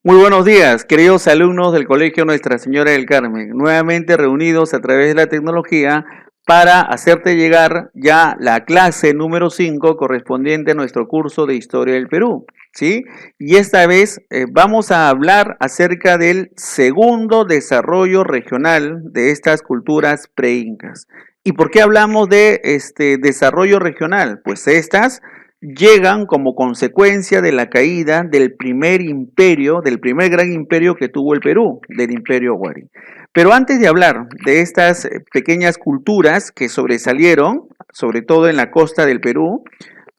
Muy buenos días, queridos alumnos del Colegio Nuestra Señora del Carmen, nuevamente reunidos a través de la tecnología para hacerte llegar ya la clase número 5 correspondiente a nuestro curso de Historia del Perú, ¿sí? Y esta vez vamos a hablar acerca del segundo desarrollo regional de estas culturas preincas. ¿Y por qué hablamos de este desarrollo regional? Pues estas llegan como consecuencia de la caída del primer imperio, del primer gran imperio que tuvo el Perú, del Imperio Huari. Pero antes de hablar de estas pequeñas culturas que sobresalieron, sobre todo en la costa del Perú,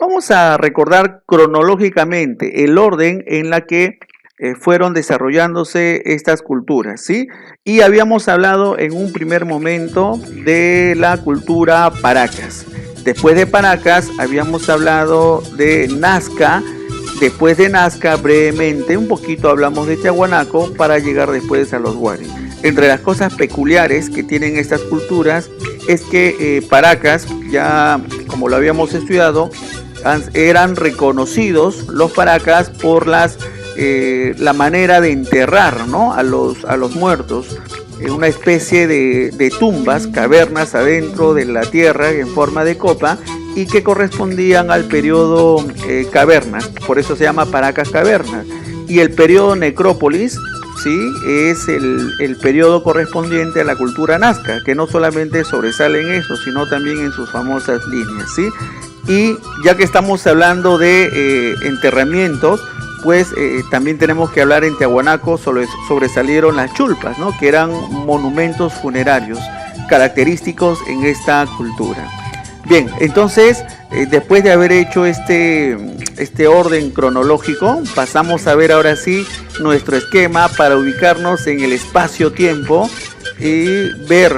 vamos a recordar cronológicamente el orden en la que fueron desarrollándose estas culturas, ¿sí? Y habíamos hablado en un primer momento de la cultura Paracas. Después de Paracas habíamos hablado de Nazca, después de Nazca brevemente un poquito hablamos de Tiahuanaco para llegar después a los Huari. Entre las cosas peculiares que tienen estas culturas es que Paracas, ya como lo habíamos estudiado, eran reconocidos los Paracas por la manera de enterrar, ¿no?, a los muertos, en una especie de tumbas, cavernas adentro de la tierra en forma de copa y que correspondían al periodo cavernas, por eso se llama Paracas Cavernas. Y el periodo necrópolis, ¿sí?, es el periodo correspondiente a la cultura nazca, que no solamente sobresale en eso, sino también en sus famosas líneas, ¿sí? Y ya que estamos hablando de enterramientos, pues también tenemos que hablar en Tiahuanaco sobresalieron las chulpas, ¿no?, que eran monumentos funerarios característicos en esta cultura. Bien, entonces, después de haber hecho este orden cronológico, pasamos a ver ahora sí nuestro esquema para ubicarnos en el espacio-tiempo y ver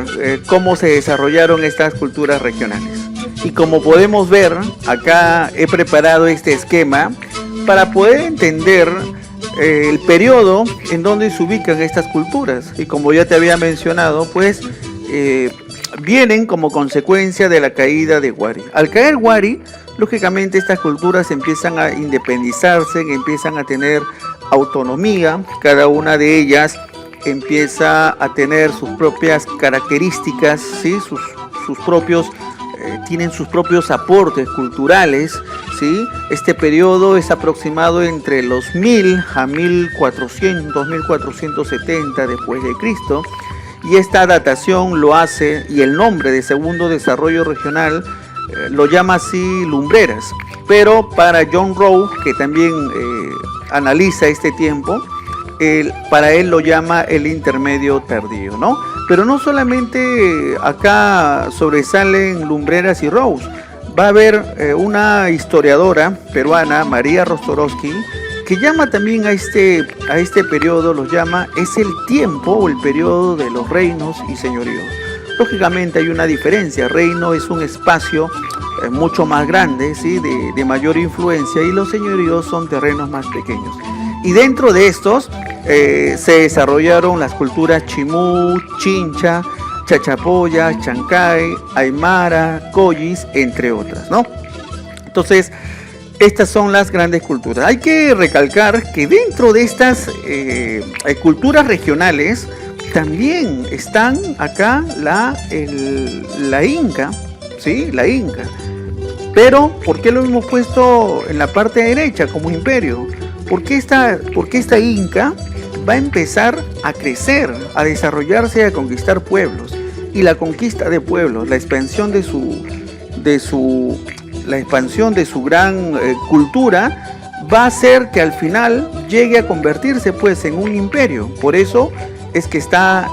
cómo se desarrollaron estas culturas regionales. Y como podemos ver, acá he preparado este esquema para poder entender el periodo en donde se ubican estas culturas. Y como ya te había mencionado, pues vienen como consecuencia de la caída de Huari. Al caer Huari, lógicamente estas culturas empiezan a independizarse, empiezan a tener autonomía, cada una de ellas empieza a tener sus propias características, ¿sí?, tienen sus propios aportes culturales, ¿sí? Este periodo es aproximado entre los 1000 a 1400, 1470 después de Cristo, y esta datación lo hace, y el nombre de segundo desarrollo regional lo llama así Lumbreras, pero para John Rowe, que también analiza este tiempo, para él lo llama el intermedio tardío, ¿no? Pero no solamente acá sobresalen Lumbreras y Rose, va a haber una historiadora peruana, María Rostorovsky, que llama también a este periodo, es el tiempo o el periodo de los reinos y señoríos. Lógicamente hay una diferencia, reino es un espacio mucho más grande, ¿sí?, de mayor influencia, y los señoríos son terrenos más pequeños. Y dentro de estos se desarrollaron las culturas Chimú, Chincha, Chachapoya, Chancay, Aymara, Collis, entre otras, ¿no? Entonces, estas son las grandes culturas. Hay que recalcar que dentro de estas culturas regionales también están acá la Inca, ¿sí? La Inca. Pero, ¿por qué lo hemos puesto en la parte derecha como imperio? Porque esta Inca va a empezar a crecer, a desarrollarse y a conquistar pueblos. Y la conquista de pueblos, la expansión de su gran cultura, va a hacer que al final llegue a convertirse pues en un imperio. Por eso es que está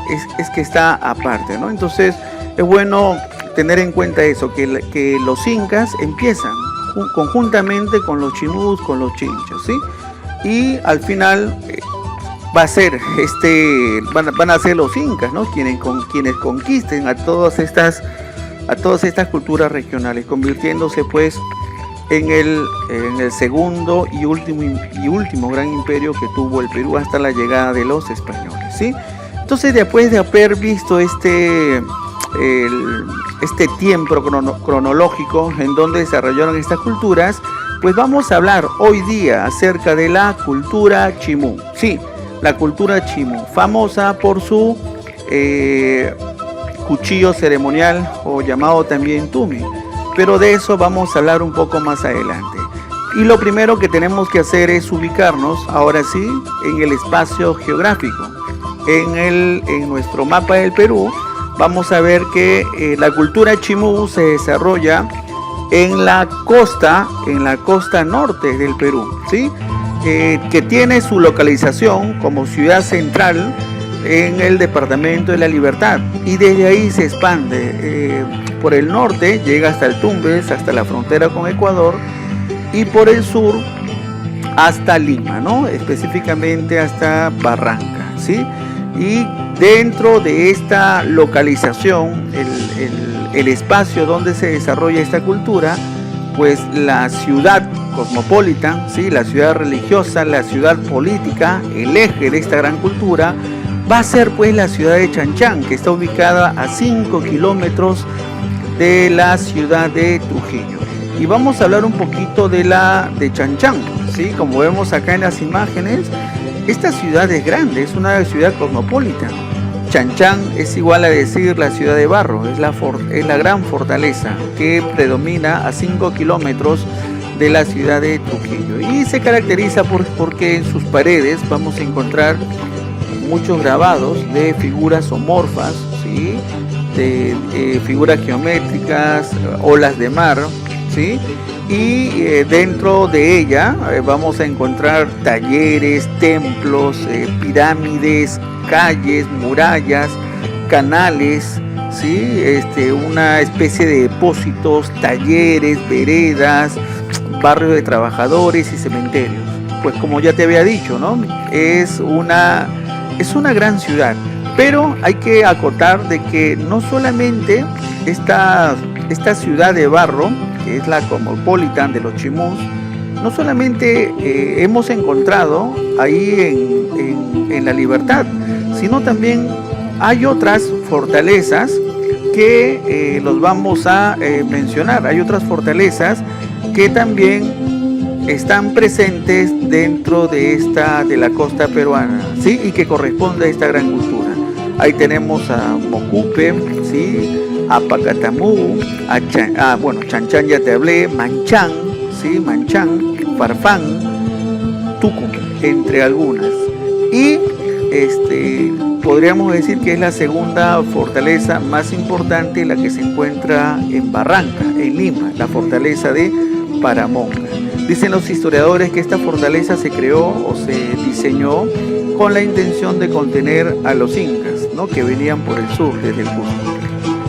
aparte, ¿no? Entonces es bueno tener en cuenta eso, que los incas empiezan conjuntamente con los chimús, con los chinchas, ¿sí? Y al final van a ser los incas, ¿no?, quienes conquisten a todas estas culturas regionales, convirtiéndose pues en el segundo y último gran imperio que tuvo el Perú hasta la llegada de los españoles, ¿sí? Entonces, después de haber visto este tiempo cronológico en donde desarrollaron estas culturas, pues vamos a hablar hoy día acerca de la cultura chimú. Sí, la cultura chimú, famosa por su cuchillo ceremonial o llamado también tumi, pero de eso vamos a hablar un poco más adelante. Y lo primero que tenemos que hacer es ubicarnos, ahora sí, en el espacio geográfico. En nuestro mapa del Perú vamos a ver que la cultura chimú se desarrolla en la costa norte del Perú, ¿sí? Que tiene su localización como ciudad central en el departamento de La Libertad, y desde ahí se expande por el norte, llega hasta el Tumbes, hasta la frontera con Ecuador, y por el sur hasta Lima, ¿no? Específicamente hasta Barranca, ¿sí? Y dentro de esta localización, el espacio donde se desarrolla esta cultura, pues la ciudad cosmopolita, ¿sí? La ciudad religiosa, la ciudad política, el eje de esta gran cultura, va a ser pues la ciudad de Chanchán, que está ubicada a 5 kilómetros de la ciudad de Trujillo. Y vamos a hablar un poquito de Chanchán, ¿sí? Como vemos acá en las imágenes, esta ciudad es grande, es una ciudad cosmopolita. Chanchán es igual a decir la ciudad de barro, es la gran fortaleza que predomina a 5 kilómetros de la ciudad de Trujillo. Y se caracteriza porque en sus paredes vamos a encontrar muchos grabados de figuras zoomorfas, ¿sí? De figuras geométricas, olas de mar, ¿sí? Y dentro de ella vamos a encontrar talleres, templos, pirámides, calles, murallas, canales, ¿sí? Una especie de depósitos, talleres, veredas, barrios de trabajadores y cementerios. Pues como ya te había dicho, ¿no? Es una gran ciudad, pero hay que acotar de que no solamente esta ciudad de barro, que es la cosmopolitan de los chimús, no solamente hemos encontrado ahí en La Libertad, sino también hay otras fortalezas que los vamos a mencionar. Hay otras fortalezas que también están presentes dentro de la costa peruana, ¿sí? Y que corresponde a esta gran cultura. Ahí tenemos a Mocupe, ¿sí? A Pacatamú, Chanchán ya te hablé, Manchán, ¿sí? Manchán, Farfán, Tucum, entre algunas. Y podríamos decir que es la segunda fortaleza más importante, la que se encuentra en Barranca, en Lima, la fortaleza de Paramonga. Dicen los historiadores que esta fortaleza se creó o se diseñó con la intención de contener a los incas, ¿no? Que venían por el sur, desde el Cusco.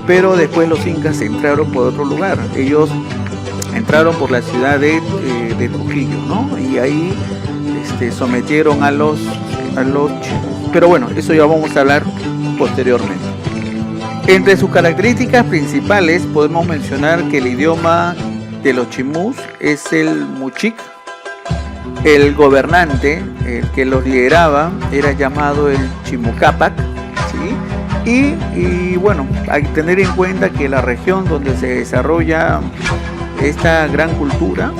Pero después los incas entraron por otro lugar. Ellos entraron por la ciudad de Trujillo, ¿no? Y ahí sometieron a los chimús. Pero bueno, eso ya vamos a hablar posteriormente. Entre sus características principales podemos mencionar que el idioma de los chimús es el muchic. El gobernante, el que los lideraba, era llamado el Chimucápac, ¿sí? Y bueno, hay que tener en cuenta que la región donde se desarrolla esta gran cultura,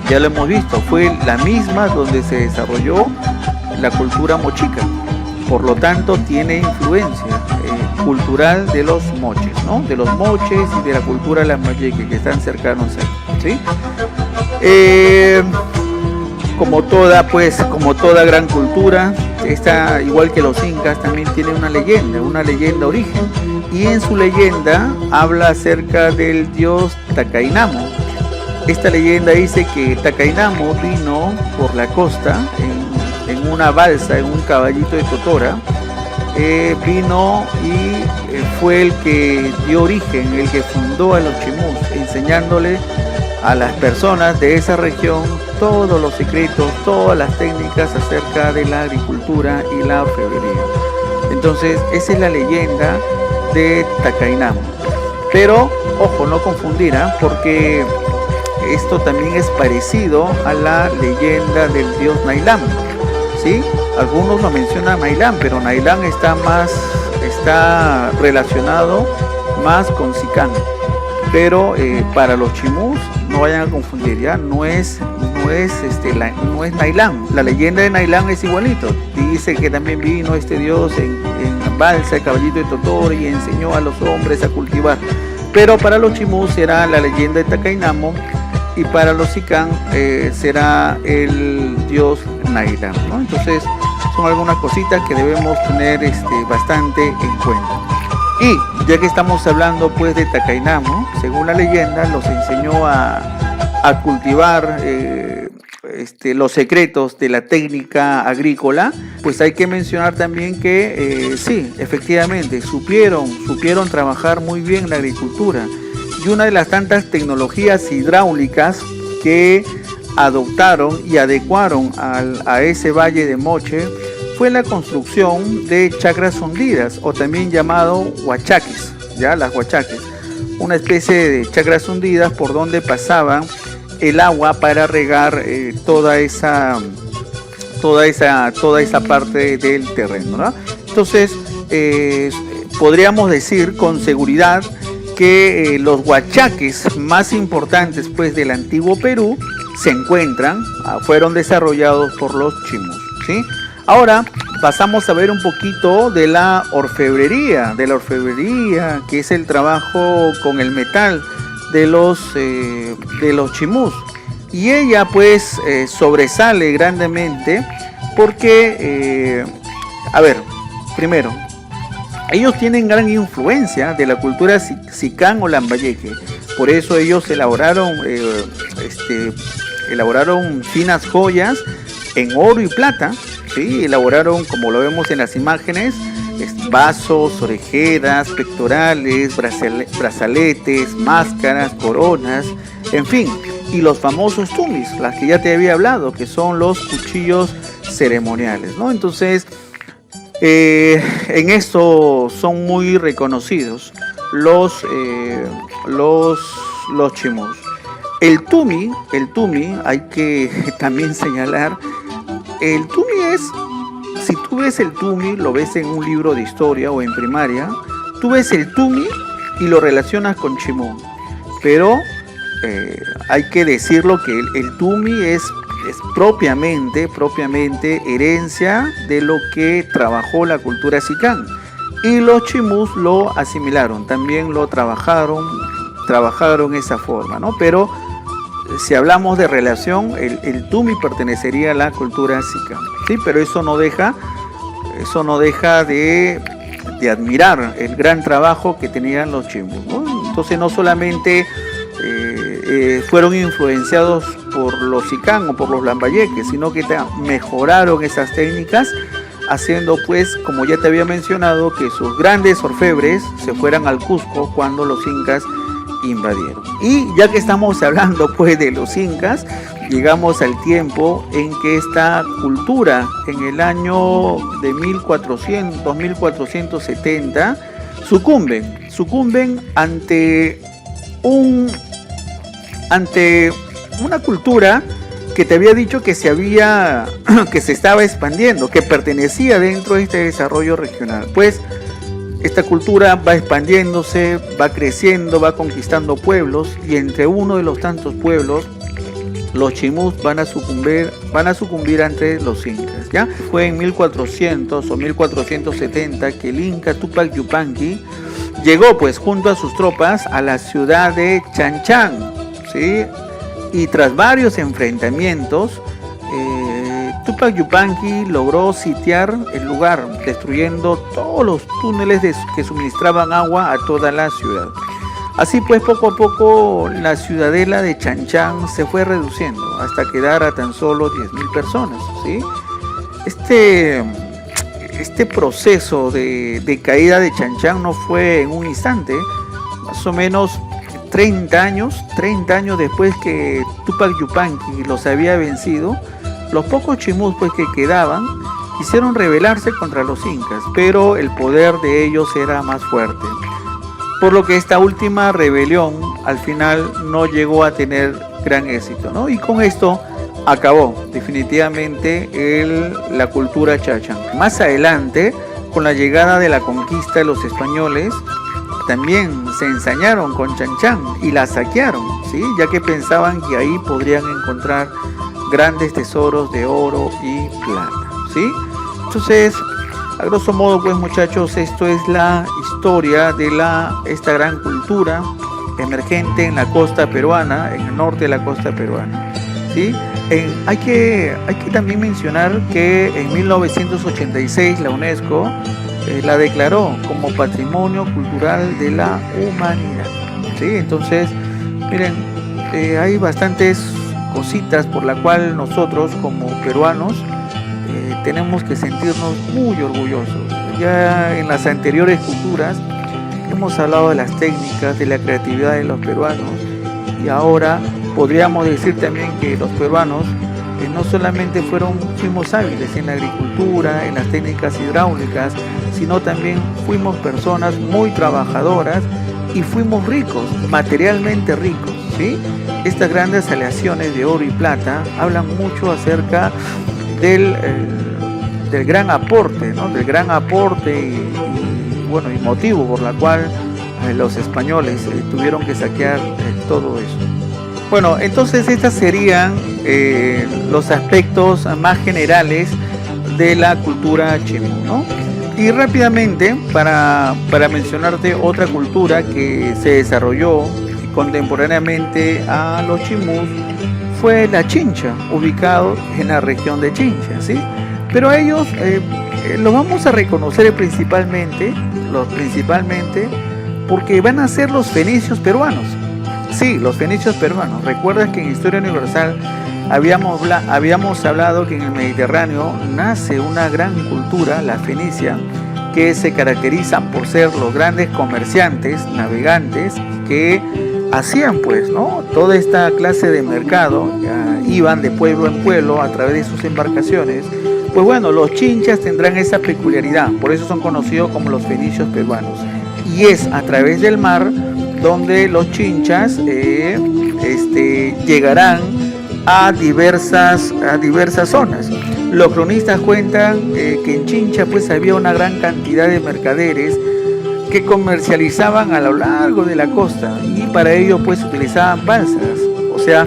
ya lo hemos visto, fue la misma donde se desarrolló la cultura mochica. Por lo tanto, tiene influencia cultural de los moches, ¿no? De los moches y de la cultura de las mayeques que están cercanos ahí, ¿sí? Como toda gran cultura, esta, igual que los incas, también tiene una leyenda origen, y en su leyenda habla acerca del dios Tacainamo. Esta leyenda dice que Tacainamo vino por la costa en una balsa, en un caballito de totora, vino y fue el que dio origen, el que fundó a los chimús, enseñándole a las personas de esa región todos los secretos, todas las técnicas acerca de la agricultura y la orfebrería. Entonces, esa es la leyenda de Tacainamo. Pero, ojo, no confundir, porque esto también es parecido a la leyenda del dios Nailán, ¿sí? Algunos lo mencionan Nailán, pero Nailán está relacionado más con Sicán. Pero para los chimús, no vayan a confundir, ya no es no es Nailán. La leyenda de Nailán es igualito. Dice que también vino este dios en balsa, el caballito de Totoro, y enseñó a los hombres a cultivar. Pero para los chimús será la leyenda de Takainamo, y para los Sicán será el dios Nailán, ¿no? Entonces son algunas cositas que debemos tener bastante en cuenta. Y ya que estamos hablando pues de Takainamo, según la leyenda los enseñó a cultivar los secretos de la técnica agrícola. Pues hay que mencionar también que sí, efectivamente supieron trabajar muy bien la agricultura, y una de las tantas tecnologías hidráulicas que adoptaron y adecuaron a ese valle de Moche fue la construcción de chacras hundidas, o también llamado huachaques, ya las huachaques, una especie de chacras hundidas por donde pasaban el agua para regar toda esa parte del terreno, ¿no? Entonces podríamos decir con seguridad que los huachaques más importantes pues del antiguo Perú fueron desarrollados por los chimús, ¿sí? Ahora pasamos a ver un poquito de la orfebrería, que es el trabajo con el metal de los chimús. Y ella pues sobresale grandemente porque, primero, ellos tienen gran influencia de la cultura Sicán o Lambayeque. Por eso ellos elaboraron finas joyas en oro y plata. Sí, elaboraron, como lo vemos en las imágenes, vasos, orejeras, pectorales, brazaletes, máscaras, coronas, en fin, y los famosos tumis, las que ya te había hablado, que son los cuchillos ceremoniales, ¿no? Entonces, en esto son muy reconocidos los chimús. El tumi, hay que también señalar. El tumi si tú ves el tumi, lo ves en un libro de historia o en primaria, tú ves el tumi y lo relacionas con chimú. Pero hay que decirlo que el tumi es propiamente herencia de lo que trabajó la cultura Sicán. Y los chimús lo asimilaron, también lo trabajaron esa forma, ¿no? Pero si hablamos de relación, el tumi pertenecería a la cultura Sicán, ¿sí? Pero eso no deja de admirar el gran trabajo que tenían los chimús, ¿no? Entonces no solamente fueron influenciados por los Sicán o por los lambayeques, sino que mejoraron esas técnicas, haciendo pues, como ya te había mencionado, que sus grandes orfebres se fueran al Cusco cuando los incas invadieron. Y ya que estamos hablando pues de los incas, llegamos al tiempo en que esta cultura, en el año de 1470, sucumben ante una cultura que te había dicho que que se estaba expandiendo, que pertenecía dentro de este desarrollo regional. Pues esta cultura va expandiéndose, va creciendo, va conquistando pueblos, y entre uno de los tantos pueblos, los chimús van a sucumbir ante los incas, ¿ya? Fue en 1400 o 1470 que el inca Túpac Yupanqui llegó pues junto a sus tropas a la ciudad de Chan, ¿sí? Y tras varios enfrentamientos, Túpac Yupanqui logró sitiar el lugar, destruyendo todos los túneles que suministraban agua a toda la ciudad. Así pues, poco a poco la ciudadela de Chan se fue reduciendo hasta quedar a tan solo 10.000 personas, ¿sí? Este proceso de caída de Chan no fue en un instante. Más o menos 30 años después que Túpac Yupanqui los había vencido, los pocos chimús pues que quedaban quisieron rebelarse contra los incas, pero el poder de ellos era más fuerte, por lo que esta última rebelión al final no llegó a tener gran éxito, ¿no? Y con esto acabó definitivamente la cultura chachán. Más adelante, con la llegada de la conquista de los españoles, también se ensañaron con Chan y la saquearon, ¿sí? Ya que pensaban que ahí podrían encontrar grandes tesoros de oro y plata, ¿sí? Entonces, a grosso modo, pues muchachos, esto es la historia de esta gran cultura emergente en la costa peruana, en el norte de la costa peruana, ¿sí? Hay que también mencionar que en 1986 la UNESCO la declaró como Patrimonio Cultural de la Humanidad, ¿sí? Entonces, miren, hay bastantes cositas por la cual nosotros como peruanos tenemos que sentirnos muy orgullosos. Ya en las anteriores culturas hemos hablado de las técnicas, de la creatividad de los peruanos, y ahora podríamos decir también que los peruanos no solamente fuimos hábiles en la agricultura, en las técnicas hidráulicas, sino también fuimos personas muy trabajadoras y fuimos ricos, materialmente ricos, ¿sí? Estas grandes aleaciones de oro y plata hablan mucho acerca del gran aporte, ¿no? Del gran aporte y motivo por la cual los españoles tuvieron que saquear todo eso. Bueno, entonces estos serían los aspectos más generales de la cultura chimú, ¿no? Y rápidamente, para mencionarte otra cultura que se desarrolló contemporáneamente a los chimús, fue la Chincha, ubicado en la región de Chincha, ¿sí? Pero a ellos los vamos a reconocer principalmente porque van a ser los fenicios peruanos. Sí, los fenicios peruanos. Recuerdas que en Historia Universal habíamos hablado que en el Mediterráneo nace una gran cultura, la fenicia, que se caracterizan por ser los grandes comerciantes, navegantes, que hacían pues, ¿no?, toda esta clase de mercado, iban de pueblo en pueblo a través de sus embarcaciones. Pues bueno, los chinchas tendrán esa peculiaridad, por eso son conocidos como los fenicios peruanos. Y es a través del mar donde los chinchas llegarán a diversas zonas. Los cronistas cuentan que en Chincha pues había una gran cantidad de mercaderes que comercializaban a lo largo de la costa, y para ello pues utilizaban balsas, o sea,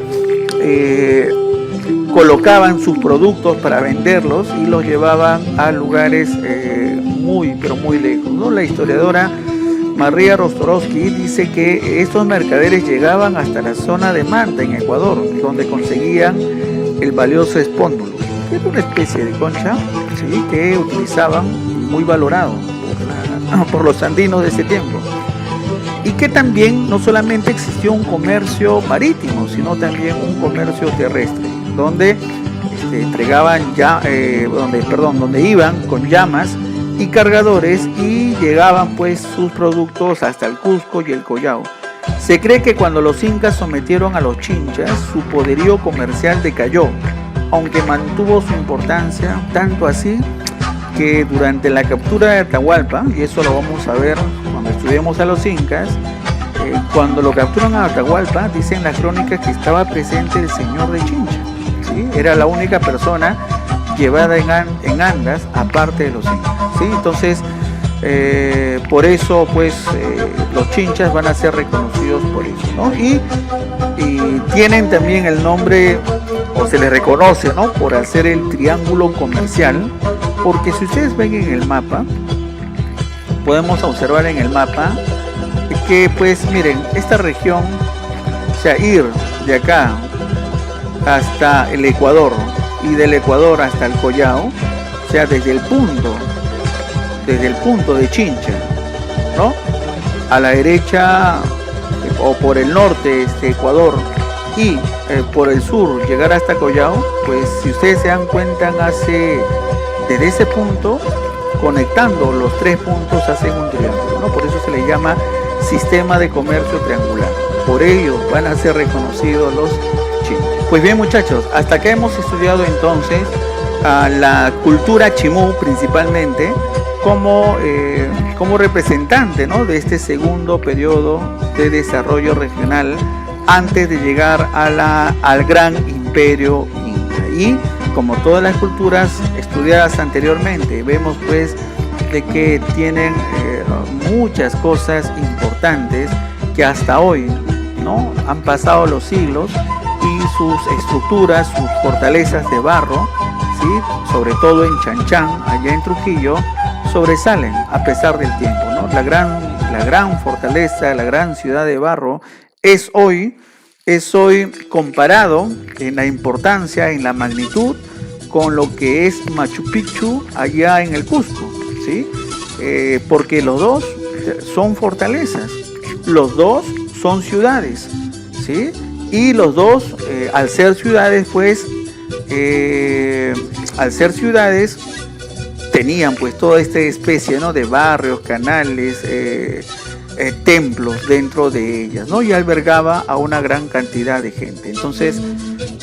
colocaban sus productos para venderlos y los llevaban a lugares muy lejos, ¿no? La historiadora María Rostorowski dice que estos mercaderes llegaban hasta la zona de Manta, en Ecuador, donde conseguían el valioso espóndulo, que era una especie de concha, ¿sí?, que utilizaban, muy valorado por los andinos de ese tiempo. Y que también no solamente existió un comercio marítimo, sino también un comercio terrestre, donde donde iban con llamas y cargadores y llegaban pues sus productos hasta el Cusco y el Collao. Se cree que cuando los incas sometieron a los chinchas, su poderío comercial decayó, aunque mantuvo su importancia, tanto así que durante la captura de Atahualpa, y eso lo vamos a ver cuando estudiemos a los incas, cuando lo capturan a Atahualpa, dicen las crónicas que estaba presente el señor de Chincha, ¿sí? Era la única persona llevada en andas aparte de los incas, ¿sí? Entonces, por eso pues los chinchas van a ser reconocidos por eso, ¿no? Y tienen también el nombre, o se les reconoce, ¿no?, por hacer el triángulo comercial, porque si ustedes ven en el mapa, podemos observar en el mapa que pues miren, esta región, o sea, ir de acá hasta el Ecuador y del Ecuador hasta el Collao, o sea, desde el punto de Chincha, ¿no?, a la derecha o por el norte Ecuador, y por el sur llegar hasta Collao, pues si ustedes se dan cuenta, desde ese punto, conectando los tres puntos, hacen un triángulo, ¿no? Por eso se le llama sistema de comercio triangular. Por ello van a ser reconocidos los chinchas. Pues bien, muchachos, hasta acá hemos estudiado entonces a la cultura chimú principalmente como representante, ¿no?, de este segundo periodo de desarrollo regional antes de llegar al gran imperio inca. Y como todas las culturas estudiadas anteriormente, vemos pues de que tienen muchas cosas importantes que hasta hoy, ¿no?, han pasado los siglos y sus estructuras, sus fortalezas de barro, ¿sí? Sobre todo en Chanchán, allá en Trujillo, sobresalen a pesar del tiempo, ¿no? La gran fortaleza, la gran ciudad de barro es hoy comparado en la importancia, en la magnitud, con lo que es Machu Picchu allá en el Cusco, ¿sí? Porque los dos son fortalezas, los dos son ciudades, ¿sí? Y los dos, al ser ciudades, pues, tenían pues toda esta especie, ¿no?, de barrios, canales, templos dentro de ellas, ¿no? Y albergaba a una gran cantidad de gente. Entonces,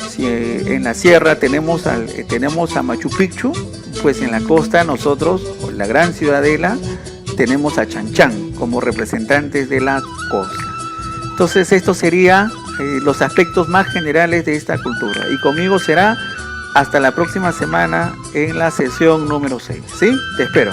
si en la sierra tenemos a Machu Picchu, pues en la costa nosotros, la gran ciudadela, tenemos a Chanchán como representantes de la costa. Entonces, estos serían los aspectos más generales de esta cultura. Y conmigo será hasta la próxima semana en la sesión número 6. ¿Sí? Te espero.